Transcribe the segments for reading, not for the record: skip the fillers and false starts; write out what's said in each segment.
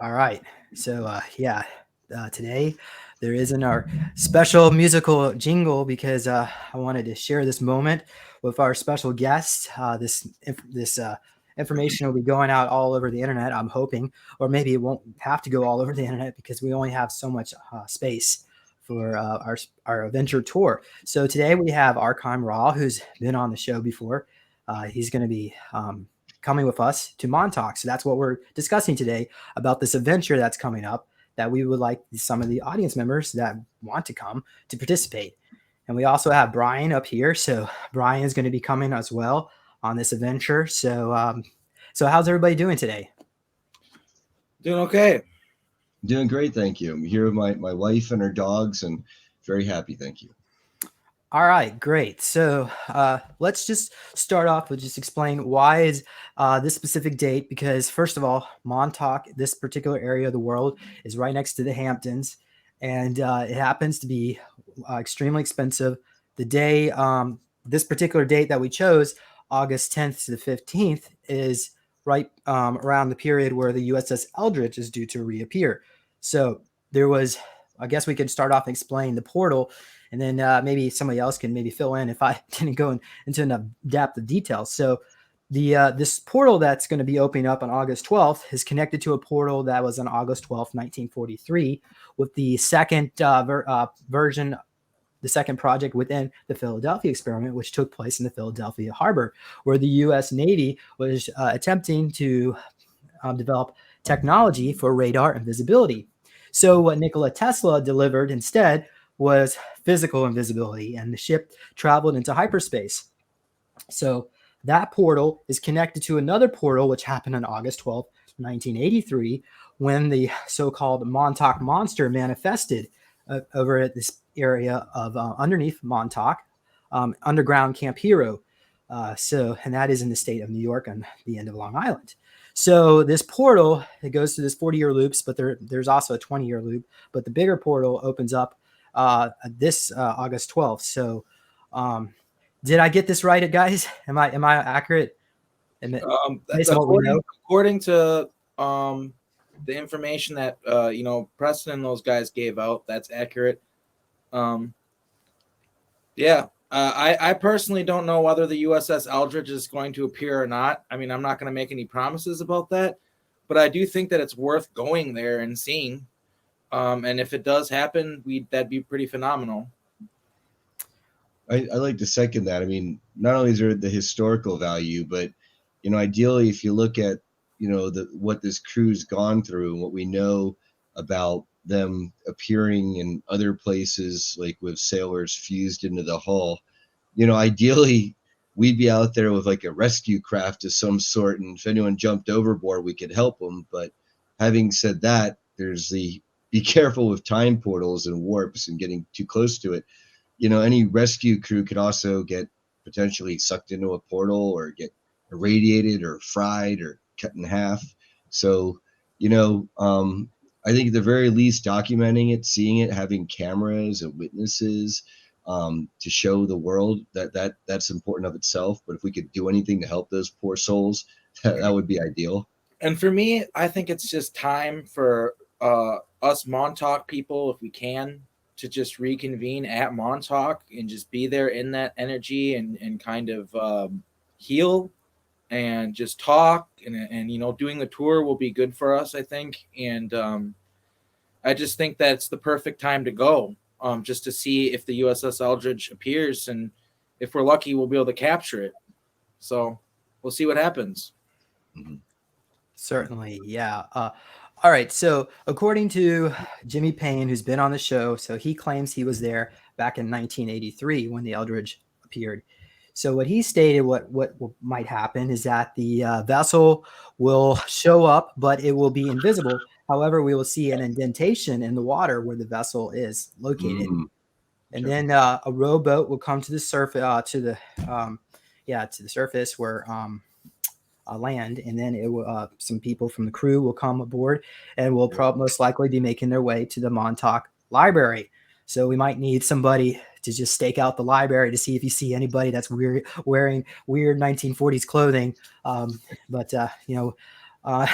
All right. So, today there isn't our special musical jingle because I wanted to share this moment with our special guest. This information will be going out all over the internet, I'm hoping, or maybe it won't have to go all over the internet because we only have so much space for our adventure tour. So today we have Archon Raw, who's been on the show before. He's going to be coming with us to Montauk. So that's what we're discussing today about this adventure that's coming up that we would like some of the audience members that want to come to participate. And we also have Brian up here. So Brian is going to be coming as well on this adventure. So how's everybody doing today? Doing okay. Doing great, thank you. I'm here with my wife and her dogs and very happy, thank you. All right, great. So let's just start off with just explain why is this specific date, because first of all, Montauk, this particular area of the world, is right next to the Hamptons, and it happens to be extremely expensive. The day, this particular date that we chose, August 10th to the 15th, is right around the period where the USS Eldridge is due to reappear. So there was, I guess we could start off and explain the portal, and then maybe somebody else can maybe fill in if I didn't go into enough depth of details. So this portal that's going to be opening up on August 12th is connected to a portal that was on August 12th, 1943, with the second version, the second project within the Philadelphia experiment, which took place in the Philadelphia harbor, where the U.S. Navy was attempting to develop technology for radar and visibility. So what Nikola Tesla delivered instead was physical invisibility, and the ship traveled into hyperspace. So that portal is connected to another portal, which happened on August 12th, 1983, when the so-called Montauk Monster manifested over at this area of underneath Montauk, underground Camp Hero. And that is in the state of New York on the end of Long Island. So this portal, it goes through this 40-year loops, but there's also a 20-year loop. But the bigger portal opens up this August 12th. So did I get this right, guys? Am I accurate? According to the information that Preston and those guys gave out, that's accurate. I personally don't know whether the USS Eldridge is going to appear or not. I mean, I'm not going to make any promises about that, but I do think that it's worth going there and seeing. And if it does happen, that'd be pretty phenomenal. I like to second that. I mean, not only is there the historical value, but ideally, if you look at what this crew's gone through and what we know about them appearing in other places, like with sailors fused into the hull, ideally we'd be out there with like a rescue craft of some sort, and if anyone jumped overboard, we could help them. But having said that, there's the be careful with time portals and warps and getting too close to it. Any rescue crew could also get potentially sucked into a portal or get irradiated or fried or cut in half. So, I think at the very least, documenting it, seeing it, having cameras and witnesses to show the world that's important of itself. But if we could do anything to help those poor souls, that would be ideal. And for me, I think it's just time for us Montauk people, if we can, to just reconvene at Montauk and just be there in that energy and kind of heal and just talk and doing the tour will be good for us, I think. And I just think that's the perfect time to go, just to see if the USS Eldridge appears, and if we're lucky, we'll be able to capture it. So we'll see what happens. Mm-hmm. Certainly, yeah. All right. So according to Jimmy Payne, who's been on the show, so he claims he was there back in 1983 when the Eldridge appeared. So what he stated, what might happen is that the vessel will show up, but it will be invisible. However, we will see an indentation in the water where the vessel is located. Mm-hmm. And then a rowboat will come to the surface, to the surface where land, and then it will some people from the crew will come aboard and will most likely be making their way to the Montauk Library. So we might need somebody to just stake out the library to see if you see anybody that's wearing weird 1940s clothing.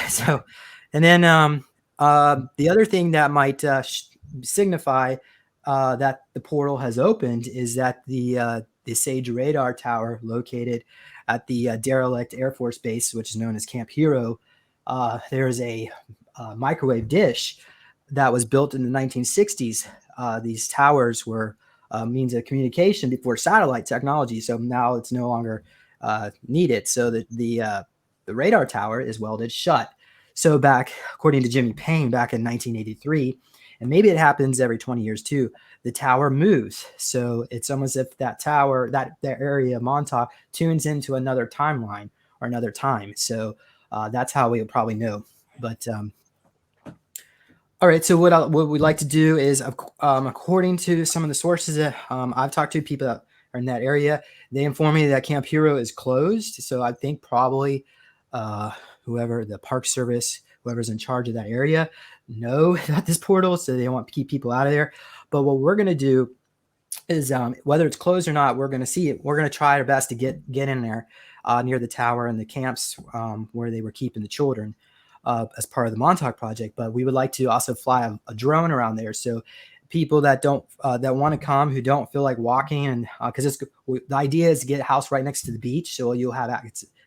So, and then The other thing that might signify that the portal has opened is that the Sage radar tower located at the derelict Air Force Base, which is known as Camp Hero, there's a microwave dish that was built in the 1960s. These towers were means of communication before satellite technology, so now it's no longer needed. So the radar tower is welded shut. So back, according to Jimmy Payne, back in 1983, and maybe it happens every 20 years too, the tower moves. So it's almost as if that tower, that area of Montauk tunes into another timeline or another time. So that's how we would probably know. But all right. So what we'd like to do is, according to some of the sources that I've talked to, people that are in that area, they inform me that Camp Hero is closed. So I think probably whoever the Park Service, whoever's in charge of that area, know about this portal, so they want to keep people out of there. But what we're going to do is, whether it's closed or not, we're going to see it. We're going to try our best to get in there near the tower and the camps where they were keeping the children as part of the Montauk project. But we would like to also fly a drone around there, so people that don't that want to come, who don't feel like walking, and because the idea is to get a house right next to the beach, so you'll have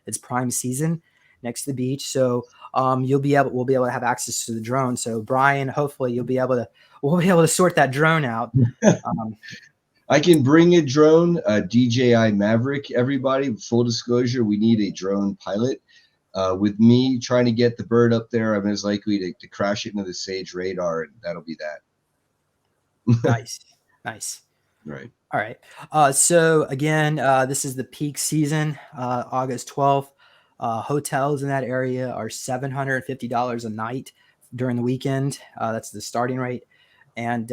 it's prime season next to the beach, so we'll be able to have access to the drone. So Brian, hopefully we'll be able to sort that drone out. I can bring a drone, DJI Maverick. Everybody, full disclosure, we need a drone pilot. With me trying to get the bird up there, I'm as likely to crash it into the Sage radar, and that'll be that. Nice. Right. All right. So again, this is the peak season, August 12th. Hotels in that area are $750 a night during the weekend. That's the starting rate. And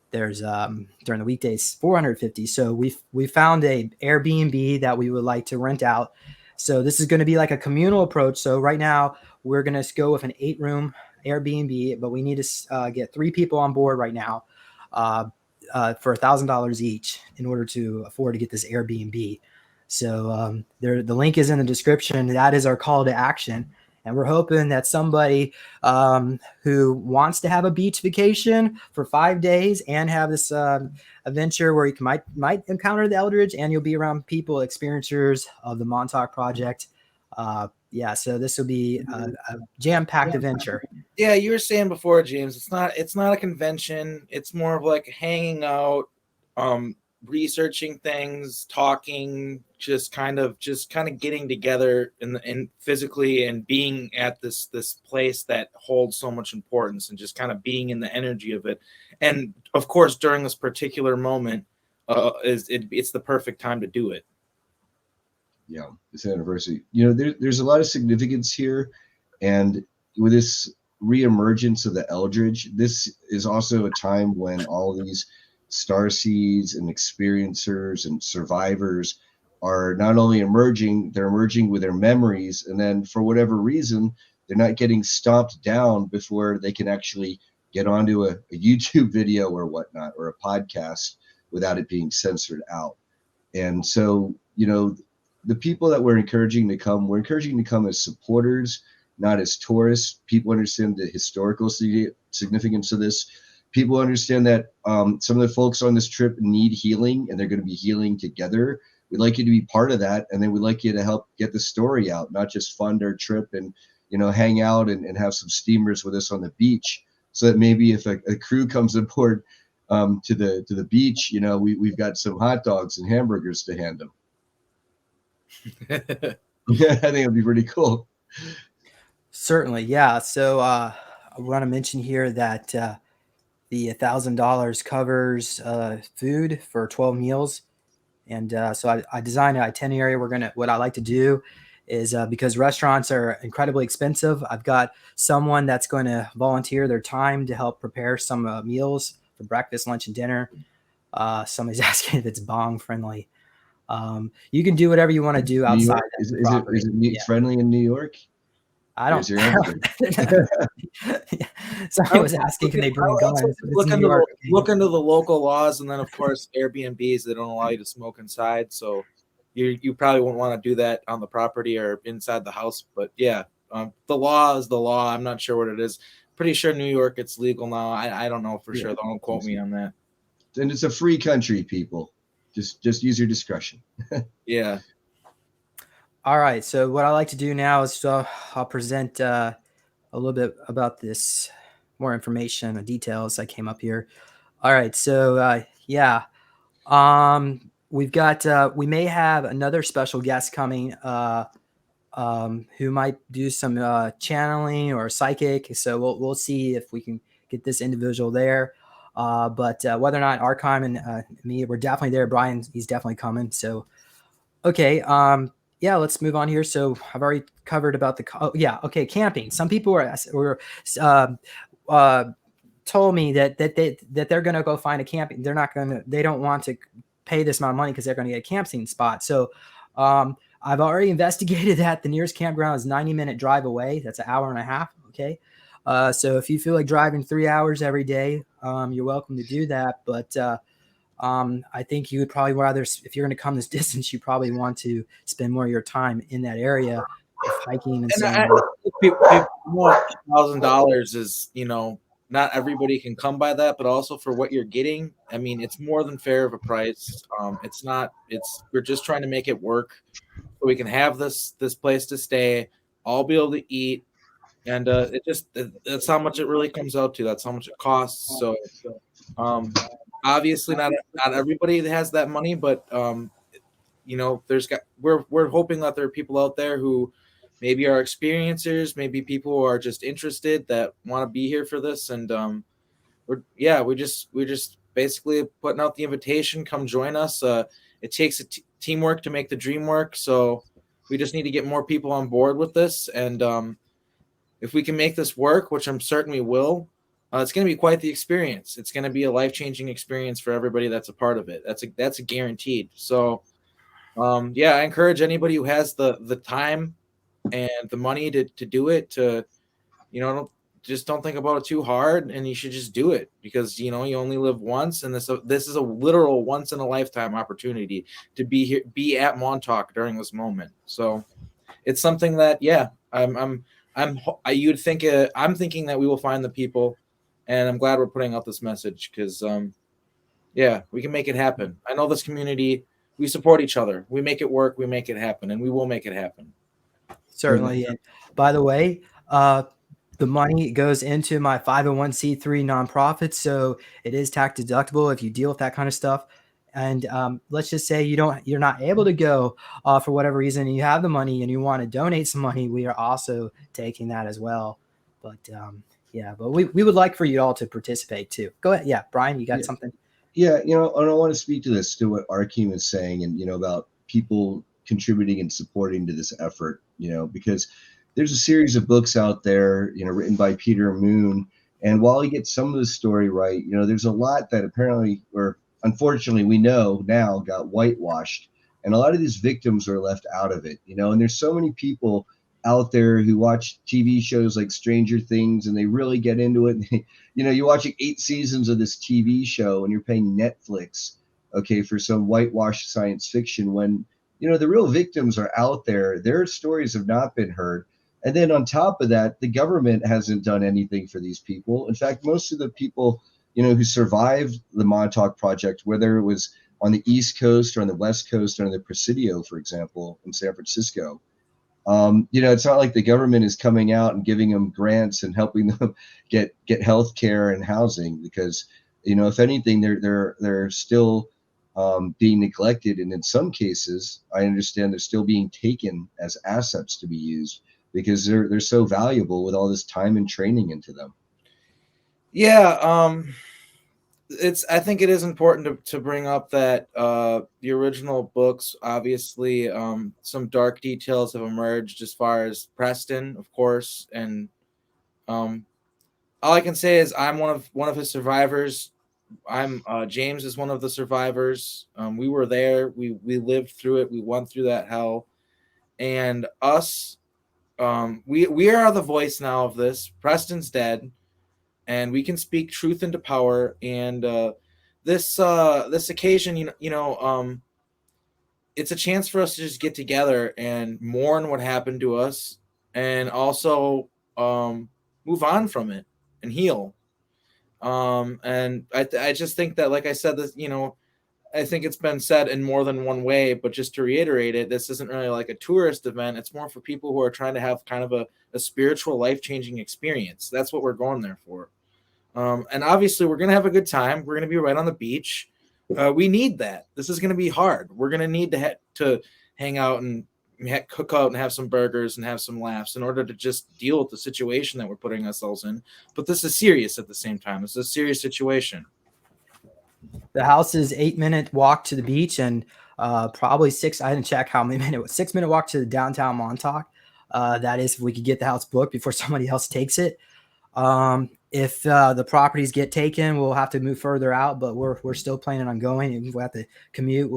there's during the weekdays $450. So we found a Airbnb that we would like to rent out. So this is going to be like a communal approach. So right now we're going to go with an 8-room Airbnb, but we need to get 3 people on board right now for $1,000 each in order to afford to get this Airbnb. So the link is in the description. That is our call to action. And we're hoping that somebody who wants to have a beach vacation for 5 days and have this adventure where you might encounter the Eldridge, and you'll be around people, experiencers of the Montauk project. So this will be a jam-packed adventure. Yeah, you were saying before, James, it's not a convention. It's more of like hanging out, researching things, talking, just kind of getting together and physically, and being at this place that holds so much importance, and just kind of being in the energy of it. And of course, during this particular moment, it's the perfect time to do it. Yeah, this anniversary. There's a lot of significance here, and with this reemergence of the Eldridge, this is also a time when all these starseeds and experiencers and survivors are not only emerging, they're emerging with their memories, and then for whatever reason, they're not getting stomped down before they can actually get onto a YouTube video or whatnot, or a podcast, without it being censored out. And so, the people that we're encouraging to come as supporters, not as tourists. People understand the historical significance of this. People understand that some of the folks on this trip need healing, and they're going to be healing together. We'd like you to be part of that, and then we'd like you to help get the story out, not just fund our trip and hang out and have some steamers with us on the beach, so that maybe if a crew comes aboard to the beach, we've got some hot dogs and hamburgers to hand them. I think it'd be pretty cool. Certainly, yeah. So I want to mention here that the $1,000 covers food for 12 meals, and so I designed an itinerary. What I like to do is, because restaurants are incredibly expensive, I've got someone that's going to volunteer their time to help prepare some meals for breakfast, lunch, and dinner. Somebody's asking if it's bong friendly. You can do whatever you want to do outside. Is it meat friendly in New York? I don't. Somebody was asking, can they bring guns? Look into the local laws, and then of course Airbnbs, they don't allow you to smoke inside, so you probably won't want to do that on the property or inside the house. But yeah, the law is the law. I'm not sure what it is. pretty sure New York it's legal now. I don't know for Yeah. sure. Don't quote me on that. And it's a free country, people. Just use your discretion. Yeah. All right. So what I like to do now is I'll present a little bit about this, more information and details that came up here. All right. So yeah, we've got we may have another special guest coming who might do some channeling or psychic. So we'll see if we can get this individual there. But whether or not Archon and me, we're definitely there. Brian, he's definitely coming. So okay. Yeah, let's move on here. So I've already covered about the. Oh, yeah. Okay. Camping. Some people were uh, uh, told me that they're going to go find a camping. They don't want to pay this amount of money because they're going to get a camping spot. So I've already investigated that. The nearest campground is 90-minute drive away. That's an hour and a half. Okay. So if you feel like driving 3 hours every day, you're welcome to do that. But I think you would probably rather, if you're going to come this distance, you probably want to spend more of your time in that area of hiking and And so I, on. people want $1,000 is, not everybody can come by that, but also for what you're getting, I mean, it's more than fair of a price. It's not. We're just trying to make it work so we can have this place to stay, all be able to eat, and that's how much it really comes out to. That's how much it costs. So, um, obviously, not everybody has that money, but we're hoping that there are people out there who maybe are experiencers, maybe people who are just interested that want to be here for this, and we're just basically putting out the invitation. Come join us. It takes teamwork to make the dream work, so we just need to get more people on board with this, and if we can make this work, which I'm certain we will, it's going to be quite the experience. It's going to be a life-changing experience for everybody that's a part of it. That's a guaranteed. So yeah, I encourage anybody who has the time and the money to do it, to just don't think about it too hard, and you should just do it, because you only live once, and this is a literal once in a lifetime opportunity to be here, be at Montauk during this moment. So it's something that, yeah, you'd think, I'm thinking that we will find the people, and I'm glad we're putting out this message, because yeah, we can make it happen. I know this community, we support each other. We make it work. We make it happen, and we will make it happen. Certainly. And by the way, the money goes into my 501c3 nonprofit, so it is tax deductible if you deal with that kind of stuff. And let's just say you're not able to go for whatever reason, and you have the money and you want to donate some money. We are also taking that as well. But yeah, but we would like for you all to participate too. Go ahead. Yeah, Brian, you got something? Yeah, and I want to speak to this, to what Arkeem is saying, and about people contributing and supporting to this effort. Because there's a series of books out there, written by Peter Moon, and while he gets some of the story right, there's a lot that apparently, or unfortunately, we know now got whitewashed, and a lot of these victims are left out of it. And there's so many people out there who watch TV shows like Stranger Things, and they really get into it. And you're watching 8 seasons of this TV show, and you're paying Netflix, okay, for some whitewashed science fiction, when the real victims are out there. Their stories have not been heard. And then on top of that, the government hasn't done anything for these people. In fact, most of the people, who survived the Montauk Project, whether it was on the East Coast or on the West Coast or on the Presidio, for example, in San Francisco, it's not like the government is coming out and giving them grants and helping them get health care and housing, because, if anything, they're still being neglected. And in some cases, I understand they're still being taken as assets to be used, because they're so valuable with all this time and training into them. Yeah, I think it is important to bring up that the original books, obviously, some dark details have emerged as far as Preston, of course, and all I can say is I'm one of his survivors. I'm James is one of the survivors. We were there. We lived through it. We went through that hell, and us. We are the voice now of this. Preston's dead, and we can speak truth into power. And this occasion, it's a chance for us to just get together and mourn what happened to us, and also move on from it. and heal. And I just think that, like I said, this, I think it's been said in more than one way, but just to reiterate it, this isn't really like a tourist event. It's more for people who are trying to have kind of a spiritual, life-changing experience. That's what we're going there for. And obviously, we're going to have a good time. We're going to be right on the beach. We need that. This is going to be hard. We're going to need to hang out and cook out and have some burgers and have some laughs in order to just deal with the situation that we're putting ourselves in. But this is serious at the same time. This is a serious situation. The house is 8-minute walk to the beach and probably six. I didn't check how many minutes. 6-minute walk to the downtown Montauk. That is, if we could get the house booked before somebody else takes it. If the properties get taken, we'll have to move further out, but we're still planning on going. If we have to commute,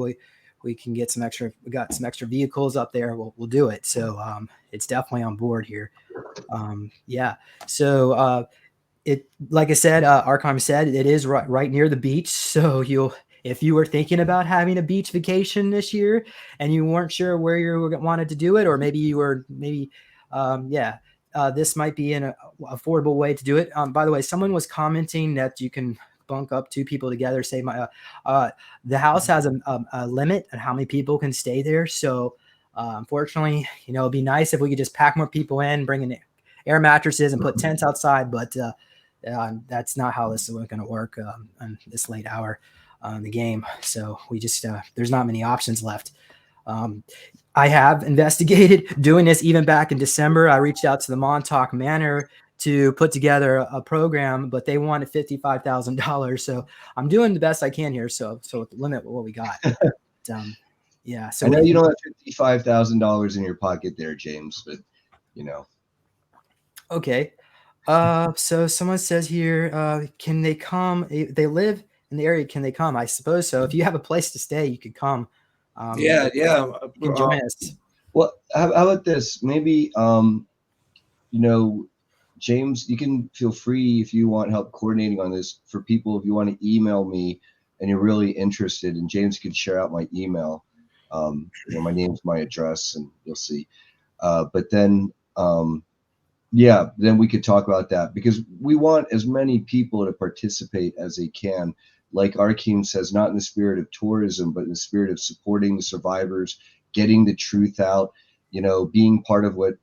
we can get some extra. We got some extra vehicles up there. We'll do it. So it's definitely on board here. Yeah. So it, like I said, Archon said, it is right near the beach. So if you were thinking about having a beach vacation this year and you weren't sure where you wanted to do it, or maybe you were this might be an affordable way to do it. By the way, someone was commenting that you can bunk up 2 people together. Say the house has a limit on how many people can stay there. So unfortunately, it'd be nice if we could just pack more people in, bring in air mattresses and put tents outside. But that's not how this is going to work on this late hour in the game. So we just there's not many options left. I have investigated doing this even back in December. I reached out to the Montauk Manor to put together a program, but they wanted $55,000. So I'm doing the best I can here. So limit what we got. Yeah. So I know you don't have $55,000 in your pocket there, James, but Okay. So someone says here, can they come? They live in the area. Can they come? I suppose so. If you have a place to stay, you could come. Yeah. You can join us. Well, how about this? Maybe, James, you can feel free if you want help coordinating on this for people. If you want to email me and you're really interested, and James can share out my email. My name's my address, and you'll see. But then, then we could talk about that, because we want as many people to participate as they can. Like Arkeem says, not in the spirit of tourism, but in the spirit of supporting the survivors, getting the truth out, being part of what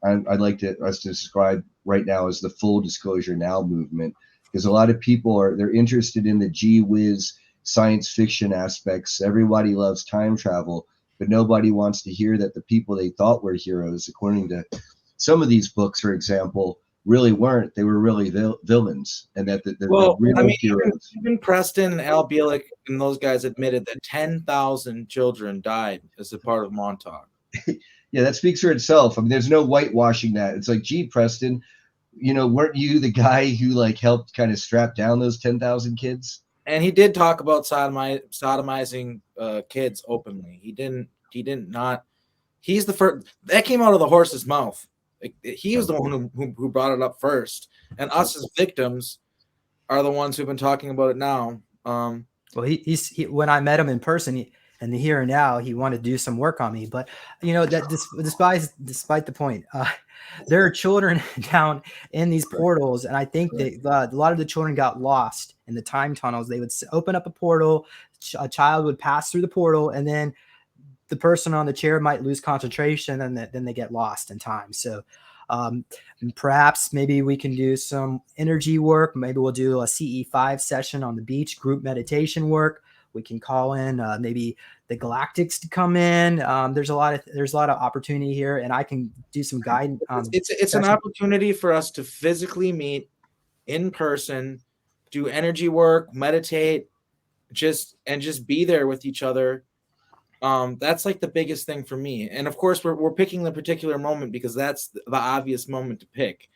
I'd like us to describe right now as the full disclosure now movement, because a lot of people they're interested in the gee whiz science fiction aspects. Everybody loves time travel, but nobody wants to hear that the people they thought were heroes, according to some of these books, for example, really weren't. They were really villains, and that the real heroes. Even Preston and Al Bielek and those guys admitted that 10,000 children died as a part of Montauk. Yeah, that speaks for itself. I mean, there's no whitewashing that. It's like, gee, Preston, weren't you the guy who helped kind of strap down those 10,000 kids? And he did talk about sodomizing kids openly. He didn't not. He's the first that came out of the horse's mouth. He was the one who brought it up first, and us as victims are the ones who've been talking about it now. Well, he when I met him in person, and the here and now, he wanted to do some work on me. But that despite the point, there are children down in these portals, and I think that a lot of the children got lost in the time tunnels. They would open up a portal, a child would pass through the portal, and then the person on the chair might lose concentration, and then they get lost in time. So perhaps maybe we can do some energy work. Maybe we'll do a CE5 session on the beach, group meditation work. We can call in maybe the Galactics to come in. There's a lot of opportunity here, and I can do some guidance. It's an opportunity for us to physically meet in person, do energy work, meditate, just be there with each other. That's like the biggest thing for me. And of course, we're picking the particular moment because that's the obvious moment to pick.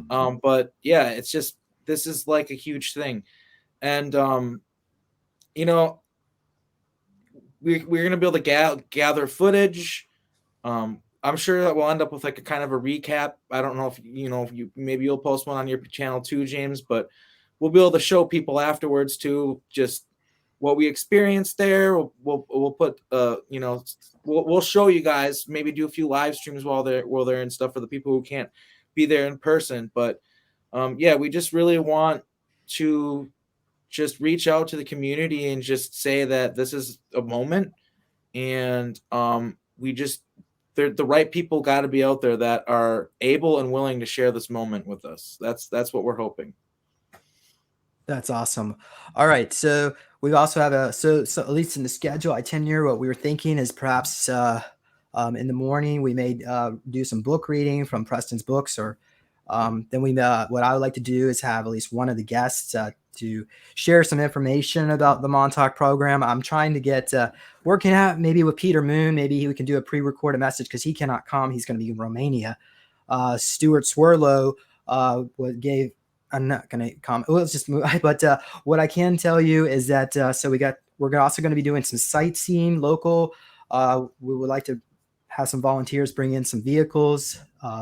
But yeah, it's just, this is like a huge thing. And, we're going to be able to gather footage. I'm sure that we'll end up with like a kind of a recap. I don't know if, maybe you'll post one on your channel too, James, but we'll be able to show people afterwards too, just what we experienced there. We'll put, we'll show you guys, maybe do a few live streams while they're and stuff for the people who can't be there in person. But yeah, we just really want to just reach out to the community and just say that this is a moment, and we just the right people got to be out there that are able and willing to share this moment with us. That's what we're hoping. That's awesome. All right, so we also have so at least in the schedule itinerary, what we were thinking is perhaps in the morning we may do some book reading from Preston's books, or then what I would like to do is have at least one of the guests to share some information about the Montauk program. I'm trying to get working out maybe with Peter Moon. Maybe we can do a pre-recorded message because he cannot come. He's going to be in Romania. Stuart Swirlow gave. I'm not going to comment. Well, let's just move. But what I can tell you is that so we're also going to be doing some sightseeing local. We would like to have some volunteers bring in some vehicles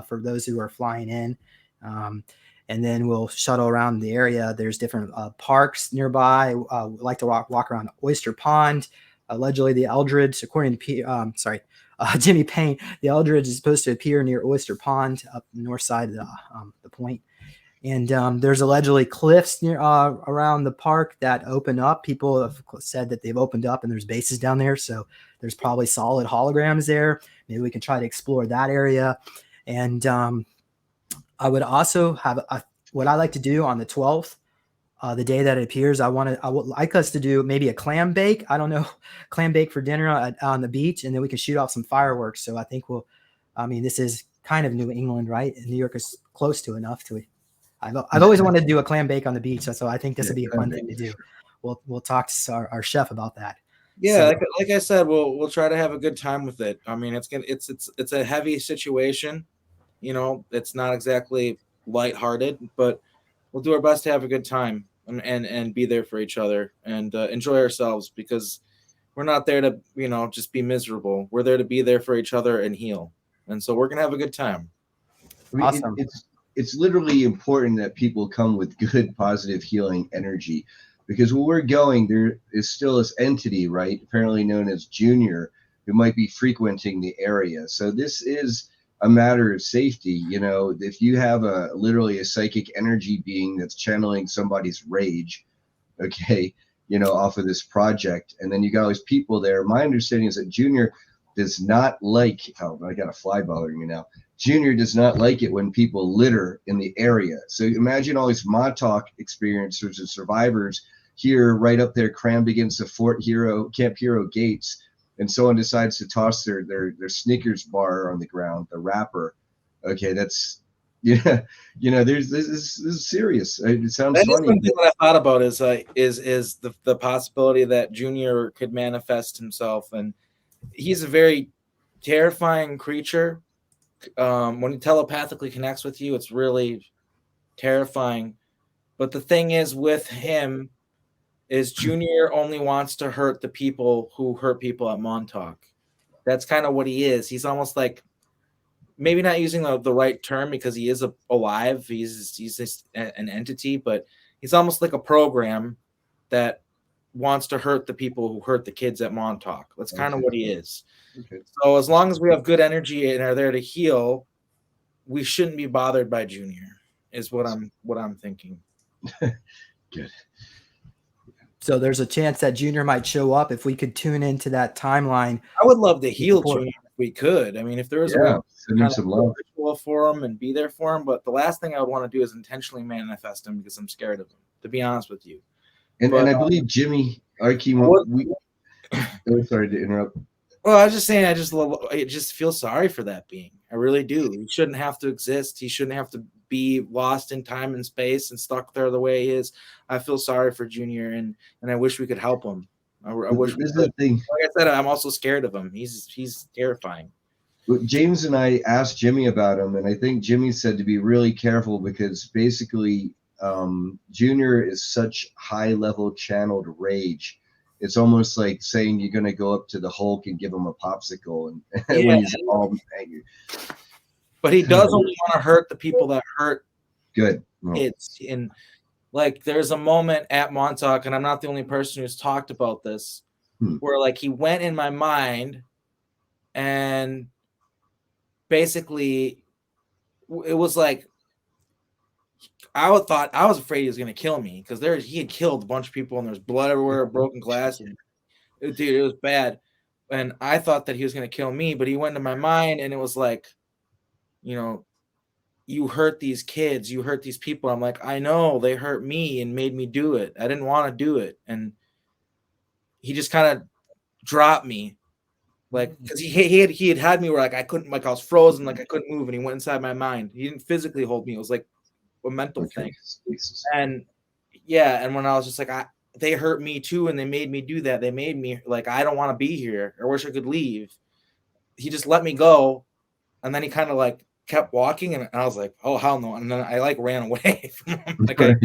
for those who are flying in. And then we'll shuttle around the area. There's different parks nearby. We like to walk around Oyster Pond. Allegedly, the Eldridge, according to Jimmy Payne, the Eldridge is supposed to appear near Oyster Pond up the north side of the point. And there's allegedly cliffs near around the park that open up. People have said that they've opened up and there's bases down there. So there's probably solid holograms there. Maybe we can try to explore that area. And I would also have what I like to do on the 12th, the day that it appears. I would like us to do maybe a clam bake. I don't know, clam bake for dinner on the beach, and then we can shoot off some fireworks. So I think this is kind of New England, right? New York is close to enough to. I've always wanted to do a clam bake on the beach, so I think this would be a fun thing to do. We'll talk to our chef about that. Yeah, so, like I said, we'll try to have a good time with it. I mean, it's a heavy situation, it's not exactly lighthearted, but we'll do our best to have a good time and be there for each other and enjoy ourselves, because we're not there to just be miserable. We're there to be there for each other and heal, and so we're gonna have a good time. I mean, awesome. It's literally important that people come with good, positive, healing energy, because where we're going, there is still this entity, right, apparently known as Junior, who might be frequenting the area. So this is a matter of safety. If you have literally a psychic energy being that's channeling somebody's rage, okay, off of this project, and then you got all these people there. My understanding is that Junior does not like, I got a fly bothering me now. Junior does not like it when people litter in the area. So imagine all these Montauk experiencers and survivors here right up there crammed against the Camp Hero gates, and someone decides to toss their Snickers bar on the ground, the wrapper. Okay, that's this is serious. It sounds that funny. Is something that I thought about is the possibility that Junior could manifest himself, and he's a very terrifying creature. When he telepathically connects with you, it's really terrifying. But the thing is with him is Junior only wants to hurt the people who hurt people at Montauk. That's kind of what he is. He's almost like, maybe not using the right term because he is alive. He's just an entity, but he's almost like a program that wants to hurt the people who hurt the kids at Montauk. That's kind of what he is. Okay. So as long as we have good energy and are there to heal, we shouldn't be bothered by Junior, is what I'm thinking. Good. So there's a chance that Junior might show up if we could tune into that timeline. I would love to heal Junior if we could. I mean, if there was a way to kind of ritual for him and be there for him, but the last thing I would want to do is intentionally manifest him because I'm scared of him, to be honest with you. And I believe Jimmy Arkey, sorry to interrupt. Well, I was just saying, I just feel sorry for that being. I really do. He shouldn't have to exist. He shouldn't have to be lost in time and space and stuck there the way he is. I feel sorry for Junior, and I wish we could help him. I wish we could. Like I said, I'm also scared of him. He's terrifying. James and I asked Jimmy about him, and I think Jimmy said to be really careful because basically Junior is such high-level channeled rage. It's almost like saying you're going to go up to the Hulk and give him a popsicle, and when he's all angry. But he does only want to hurt the people that hurt. Good. Kids. And like, there's a moment at Montauk, and I'm not the only person who's talked about this, where like he went in my mind, and basically it was like I was afraid he was gonna kill me because he had killed a bunch of people and there's blood everywhere, broken glass, and dude, it was bad. And I thought that he was gonna kill me, but he went into my mind and it was like, you know, you hurt these kids, you hurt these people. I'm like, I know they hurt me and made me do it. I didn't want to do it. And he just kind of dropped me. Like, because he had me where like I couldn't, like I was frozen, like I couldn't move, and he went inside my mind. He didn't physically hold me. It was like a mental thing. And yeah, and when I was just like, they hurt me too, and they made me do that. They made me like I don't want to be here. I wish I could leave. He just let me go, and then he kind of like kept walking, and I was like, oh hell no, and then I like ran away from him. Like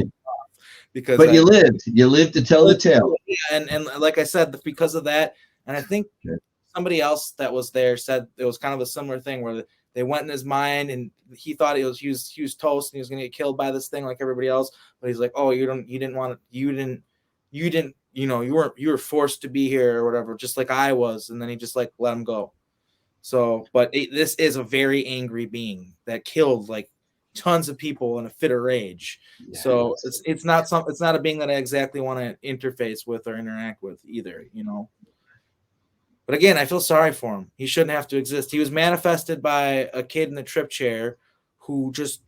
because but you lived to tell the tale. And like I said, because of that, and I think somebody else that was there said it was kind of a similar thing where they went in his mind and he thought he was toast and he was going to get killed by this thing like everybody else. But he's like, oh, you were forced to be here or whatever, just like I was. And then he just like let him go. So, but this is a very angry being that killed like tons of people in a fit of rage. Yeah, so it's not a being that I exactly want to interface with or interact with either, you know. But again, I feel sorry for him. He shouldn't have to exist. He was manifested by a kid in the trip chair who just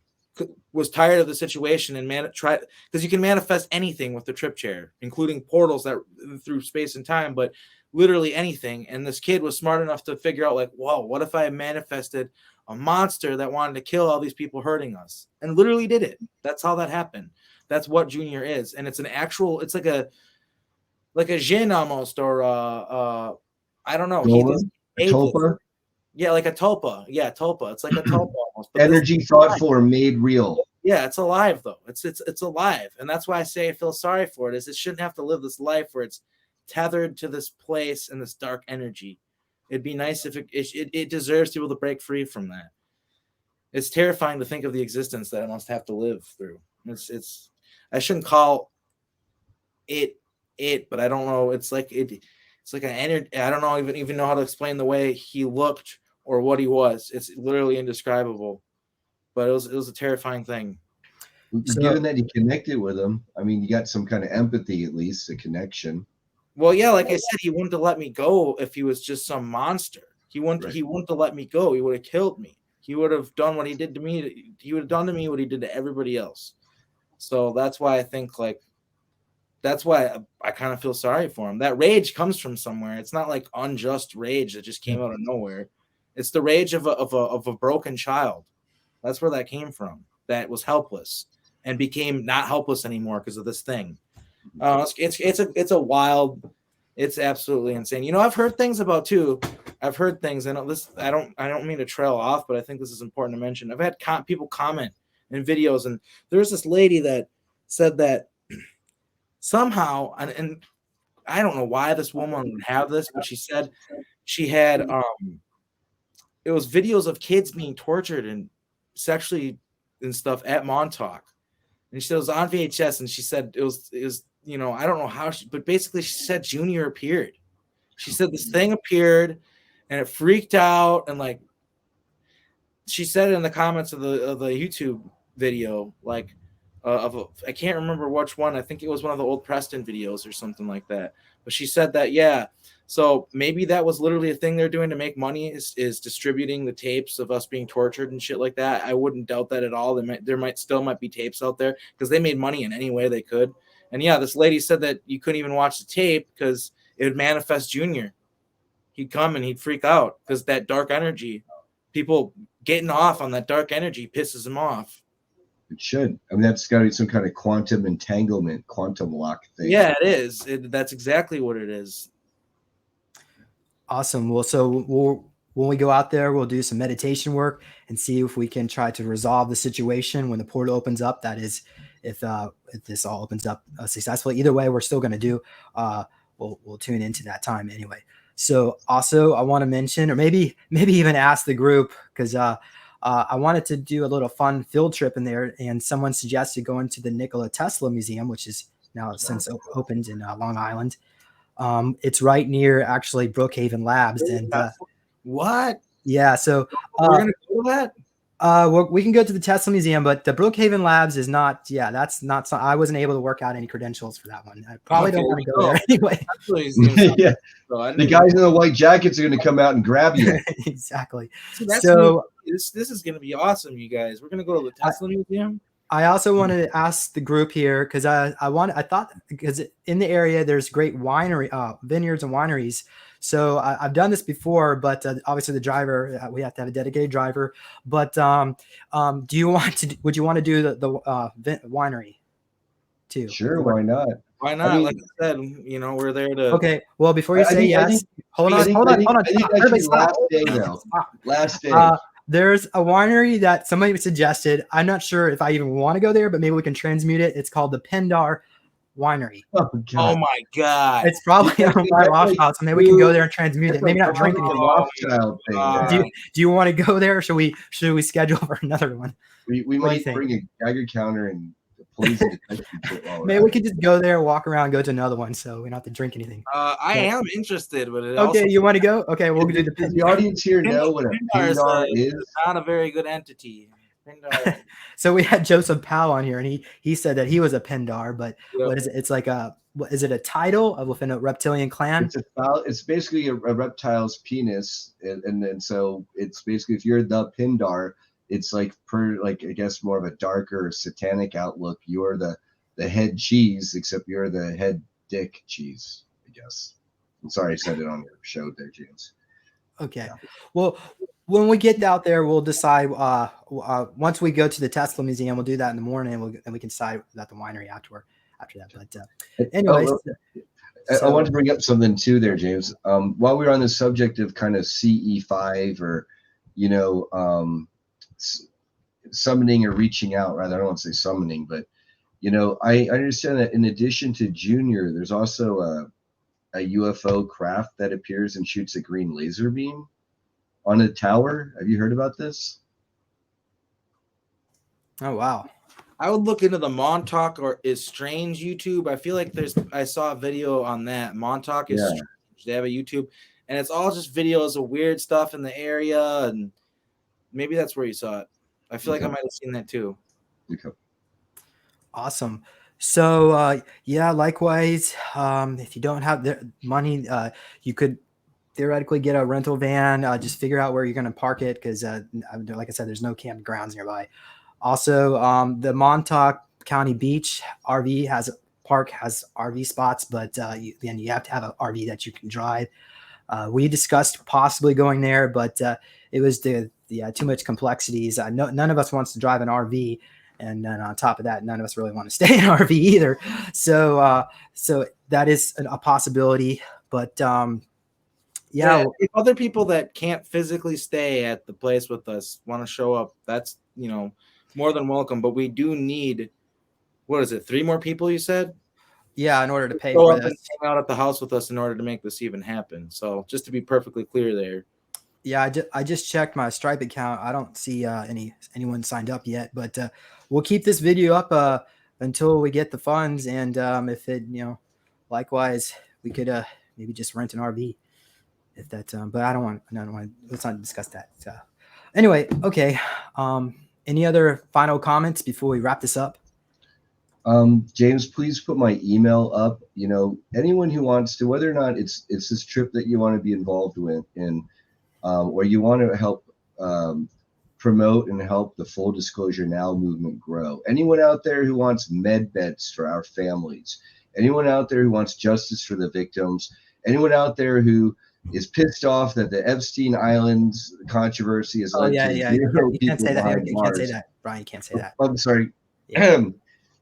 was tired of the situation and because you can manifest anything with the trip chair, including portals that through space and time, but literally anything. And this kid was smart enough to figure out like, whoa, what if I manifested a monster that wanted to kill all these people hurting us, and literally did it. That's how that happened. That's what Junior is. And it's like a Jinn almost, or I don't know. A tulpa? Yeah, like a tulpa. Yeah, tulpa. It's like a tulpa almost. But energy thought for, made real. Yeah, it's alive though. It's alive, and that's why I say I feel sorry for it. Is it shouldn't have to live this life where it's tethered to this place and this dark energy. It'd be nice if it deserves to be able to break free from that. It's terrifying to think of the existence that it must have to live through. It's I shouldn't call it, but I don't know. It's like an energy. I don't know even know how to explain the way he looked or what he was. It's literally indescribable. But it was a terrifying thing. So, given that you connected with him, I mean, you got some kind of empathy, at least a connection. Well, yeah, like I said, he wouldn't have let me go if he was just some monster. He wouldn't have let me go. He would have killed me. He would have done what he did to me. He would have done to me what he did to everybody else. So that's why I think that's why I kind of feel sorry for him. That rage comes from somewhere. It's not like unjust rage that just came out of nowhere. It's the rage of a broken child. That's where that came from. That was helpless and became not helpless anymore because of this thing. It's a wild. It's absolutely insane. You know, I've heard things about too. I've heard things, and I don't mean to trail off, but I think this is important to mention. I've had people comment in videos, and there's this lady that said that somehow, and I don't know why this woman would have this, but she said she had it was videos of kids being tortured and sexually and stuff at Montauk, and she said it was on VHS, and she said it was you know, I don't know how but basically she said Junior appeared. She said this thing appeared and it freaked out, and like she said it in the comments of the YouTube video, like I can't remember which one. I think it was one of the old Preston videos or something like that. But she said that, yeah. So maybe that was literally a thing they're doing to make money is distributing the tapes of us being tortured and shit like that. I wouldn't doubt that at all. There might be tapes out there because they made money in any way they could. And yeah, this lady said that you couldn't even watch the tape because it would manifest Junior. He'd come and he'd freak out because that dark energy, people getting off on that dark energy pisses him off. It should. I mean, that's got to be some kind of quantum entanglement, quantum lock thing. Yeah, it is. That's exactly what it is. Awesome. Well, so when we go out there, we'll do some meditation work and see if we can try to resolve the situation when the portal opens up. That is, if this all opens up successfully. Either way, we're still going to do. We'll tune into that time anyway. So also, I want to mention, or maybe even ask the group, because I wanted to do a little fun field trip in there, and someone suggested going to the Nikola Tesla Museum, which is now since opened in Long Island. It's right near actually Brookhaven Labs. And what? Yeah, so we're gonna go to that. Well, we can go to the Tesla Museum, but the Brookhaven Labs is not. Yeah, that's not. So I wasn't able to work out any credentials for that one. I probably don't want to go there anyway. That's what he seems like. Yeah, So I the didn't guys in the white jackets are going to come out and grab you. Exactly. See, that's So this is going to be awesome, you guys. We're going to go to the Tesla Museum. I also wanted to ask the group here because I thought because in the area there's great vineyards and wineries. So I've done this before, but obviously the driver we have to have a dedicated driver. But would you want to do the winery too? Sure, why not? Why not? I mean, like I said, we're there to. Okay. Well, before you say yes, hold on. I think that should be last day though. Last day. There's a winery that somebody suggested. I'm not sure if I even want to go there, but maybe we can transmute it. It's called the Pindar Winery. Oh my God! It's probably on my Rothschild, so maybe we can go there and transmute it. Maybe not drink anything. Do you want to go there, or should we schedule for another one? We might bring a Geiger counter and police detection kit. Maybe we could just go there, walk around, go to another one, so we don't have to drink anything. I am interested, but you want to go? Okay, we'll do Does the audience here know what a Pindar is? Not a very good entity. So we had Joseph Powell on here, and he said that he was a Pindar, but what is it? It's like is it a title within a reptilian clan? It's basically a reptile's penis, and then so it's basically if you're the Pindar, it's like I guess more of a darker satanic outlook. You're the head cheese, except you're the head dick cheese, I guess. I'm sorry I said it on your show there, James. Okay. Yeah. Well, when we get out there, we'll decide. Once we go to the Tesla Museum, we'll do that in the morning, and we can decide about the winery after that. But anyways, I want to bring up something too, there, James. While we're on the subject of kind of CE5 or summoning or reaching out, rather, I don't want to say summoning, but I understand that in addition to Junior, there's also a UFO craft that appears and shoots a green laser beam on a tower. Have you heard about this? Oh, wow. I would look into the Montauk or is Strange YouTube. I feel like I saw a video on that. Montauk is Strange. They have a YouTube, and it's all just videos of weird stuff in the area, and maybe that's where you saw it. I feel like I might have seen that too. Okay. Awesome. So likewise, if you don't have the money, you could theoretically get a rental van. Just figure out where you're going to park it because, like I said, there's no campgrounds nearby. Also, the Montauk County Beach RV has RV spots, but then you have to have an RV that you can drive. We discussed possibly going there, but it was too much complexities. None of us wants to drive an RV. And then on top of that, none of us really want to stay in an RV either. So that is a possibility. But if other people that can't physically stay at the place with us want to show up, that's more than welcome. But we do need, 3 more people? You said, yeah, in order to pay for this, and hang out at the house with us in order to make this even happen. So just to be perfectly clear there. Yeah, I just checked my Stripe account. I don't see anyone signed up yet, but we'll keep this video up until we get the funds. And if it, likewise, we could maybe just rent an RV if that. But I don't want. Let's not discuss that. So, anyway, okay. Any other final comments before we wrap this up? James, please put my email up. Anyone who wants to, whether or not it's this trip that you want to be involved with in. Or you want to help promote and help the Full Disclosure Now movement grow. Anyone out there who wants med beds for our families, anyone out there who wants justice for the victims, anyone out there who is pissed off that the Epstein Islands controversy has led to zero people behind bars. You can't say that, Brian. You can't say that. I'm sorry. Yeah.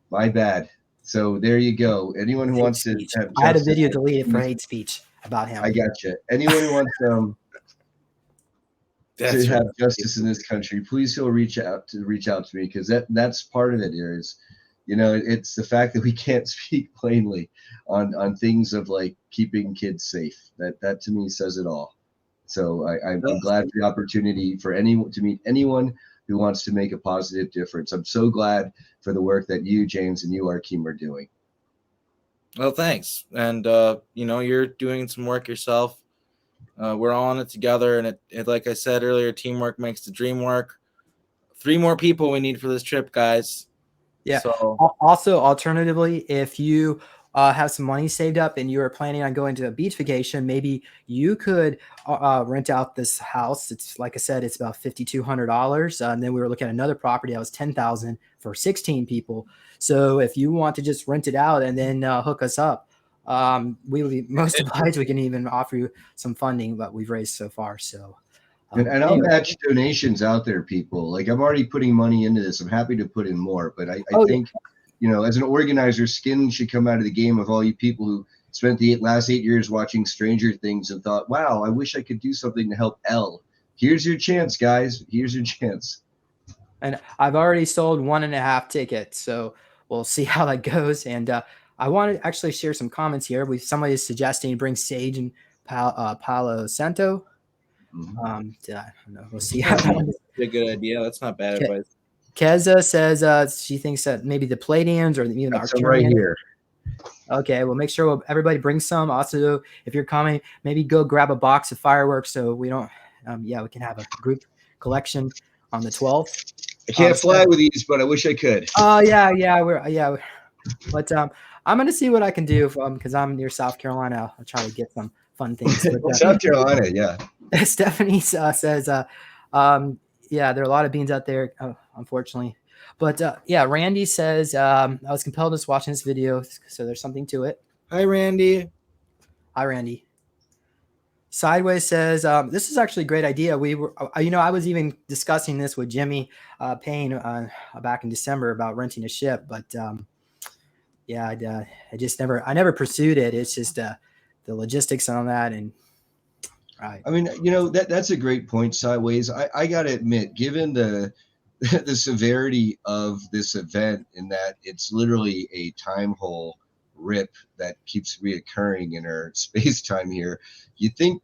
My bad. So there you go. Anyone who wants to have I had a video deleted for hate speech about him. I got you. Anyone who wants to have justice in this country, please feel reach out to me, because that's part of it here is, it's the fact that we can't speak plainly on things of like keeping kids safe. That to me says it all. So I'm glad for the opportunity for anyone to meet anyone who wants to make a positive difference. I'm so glad for the work that you, James, and you, Arkeem, are doing. Well, thanks. And you're doing some work yourself. We're all in it together, and it like I said earlier, teamwork makes the dream work. 3 more people we need for this trip, guys. Yeah. So Also, alternatively, if you have some money saved up and you are planning on going to a beach vacation, maybe you could rent out this house. It's like I said, it's about $5,200, and then we were looking at another property that was $10,000 for 16 people. So if you want to just rent it out and then hook us up, we would be most obliged. We can even offer you some funding that we've raised so far. So. And I'll Anyway. match donations out there, people. Like, I'm already putting money into this. I'm happy to put in more, but I think, as an organizer, skin should come out of the game of all you people who spent the last 8 years watching Stranger Things and thought, wow, I wish I could do something to help Elle. Here's your chance, guys. Here's your chance. And I've already sold 1.5 tickets, so we'll see how that goes. And I want to actually share some comments here. Somebody is suggesting bring Sage and Palo Santo. Mhm. I don't know. We'll see how that that's a good idea. That's not bad advice. Keza says she thinks that maybe the Palladians or even the Some right Arcturians. here. Okay, well, make sure everybody brings some. Also, if you're coming, maybe go grab a box of fireworks so we don't. We can have a group collection on the 12th. I can't fly with these, but I wish I could. Oh yeah. But I'm gonna see what I can do because I'm near South Carolina. I'll try to get some fun things. But, South Carolina, yeah. Stephanie says, there are a lot of beans out there, unfortunately. But Randy says, I was compelled to watching this video, so there's something to it. Hi, Randy. Hi, Randy. Sideways says, this is actually a great idea. We were, I was even discussing this with Jimmy Payne back in December about renting a ship, but I never pursued it. It's just the logistics on that. And right. I mean, that's a great point, Sideways. I got to admit, given the severity of this event, in that it's literally a time hole rip that keeps reoccurring in our space time here, you think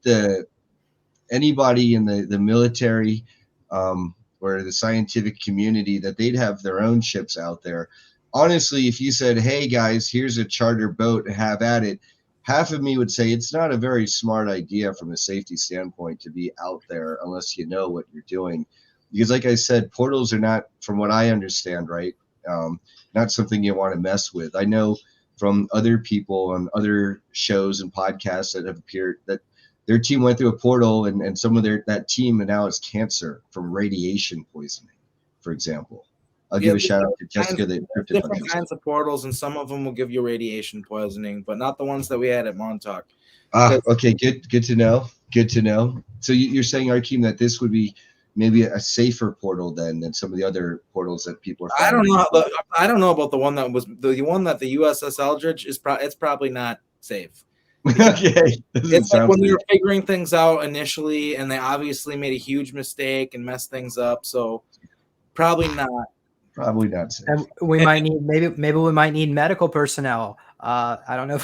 anybody in the military or the scientific community, that they'd have their own ships out there. Honestly, if you said, hey guys, here's a charter boat and have at it, half of me would say it's not a very smart idea from a safety standpoint to be out there unless you know what you're doing. Because like I said, portals are not, from what I understand, right, not something you want to mess with. I know from other people on other shows and podcasts that have appeared that their team went through a portal and some of that team now has cancer from radiation poisoning, for example. I'll give a shout out to Jessica. Different kinds of portals, and some of them will give you radiation poisoning, but not the ones that we had at Montauk. Okay, good to know. Good to know. So you're saying, Arkeem, that this would be maybe a safer portal than some of the other portals that people are finding? I don't know about the one that was the one that the USS Eldridge is. It's probably not safe. Okay, it's like when they were figuring things out initially, and they obviously made a huge mistake and messed things up. So probably not. Probably not safe. And we might need maybe we might need medical personnel. I don't know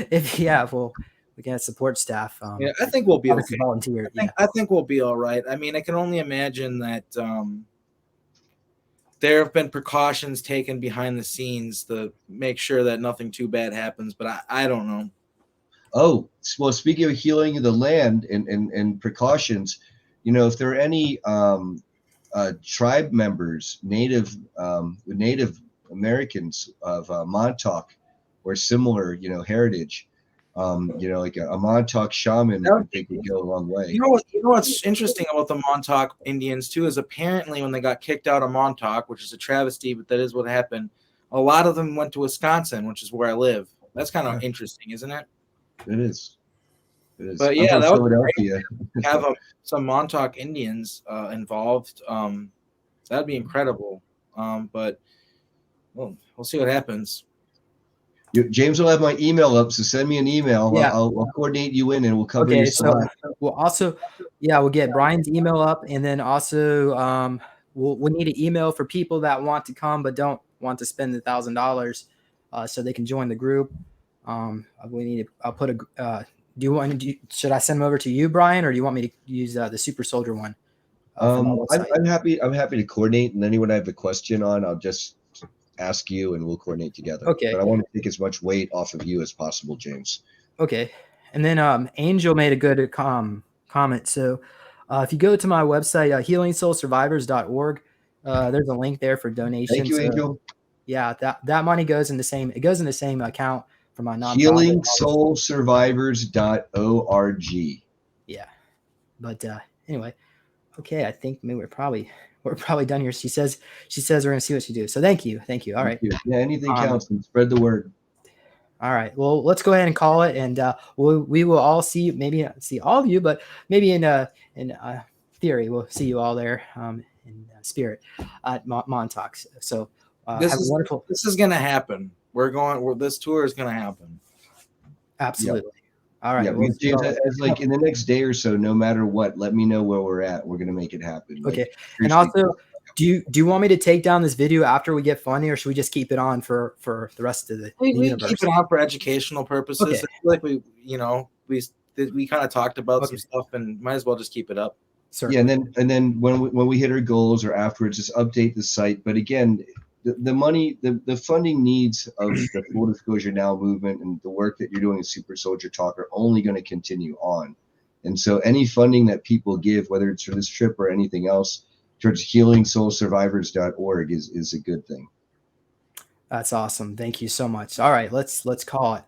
if we can have support staff. I think we'll be okay. Volunteer. I think we'll be all right. I mean, I can only imagine that there have been precautions taken behind the scenes to make sure that nothing too bad happens, but I don't know. Oh, well, speaking of healing the land and precautions, if there are any tribe members, Native Americans of Montauk or similar, heritage, like a Montauk shaman, I think would go a long way. You know what's interesting about the Montauk Indians too is apparently when they got kicked out of Montauk, which is a travesty, but that is what happened. A lot of them went to Wisconsin, which is where I live. That's kind of interesting, isn't it? It is. But yeah, that would be great to have some Montauk Indians involved. That'd be incredible. But we'll see what happens. James will have my email up, so send me an email. Yeah. I'll coordinate you in, and we'll cover your slot. We'll also, we'll get Brian's email up, and then also we'll need an email for people that want to come but don't want to spend the $1,000, so they can join the group. We need to. I'll put a. Should I send them over to you, Brian, or do you want me to use the Super Soldier one? I'm happy to coordinate, and anyone I have a question on, I'll just ask you, and we'll coordinate together. Okay. But I want to take as much weight off of you as possible, James. Okay. And then Angel made a good comment. So if you go to my website, healingsoulsurvivors.org, There's a link there for donations. Thank you, Angel. Yeah, that money goes in the same. It goes in the same account for my nonprofit. HealingSoulSurvivors.org. Yeah, but anyway, okay. I think maybe we're probably done here. She says we're gonna see what she do. So thank you. All right. Yeah, anything counts. And spread the word. All right. Well, let's go ahead and call it, and we will all see. Maybe not see all of you, but maybe in theory, we'll see you all there in spirit at Montauk. So have a wonderful. This is gonna happen. This tour is gonna happen. Absolutely. Yep. All right. Yeah, we'll James, as like in the next day or so, no matter what, let me know where we're at. We're gonna make it happen. Okay. Like, and also, do you want me to take down this video after we get funding, or should we just keep it on for the rest of the universe? Keep it on for educational purposes. Okay. I feel like we kind of talked about some stuff, and might as well just keep it up. Certainly. Yeah, and then when we hit our goals or afterwards, just update the site. But again, the money, the funding needs of the Full Disclosure Now movement and the work that you're doing in Super Soldier Talk are only going to continue on. And so any funding that people give, whether it's for this trip or anything else, towards healingsoulsurvivors.org is a good thing. That's awesome. Thank you so much. All right, let's call it.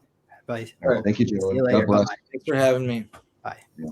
Bye. All right, thank you, gentlemen. God bless. Thanks for having me. Bye. Yeah.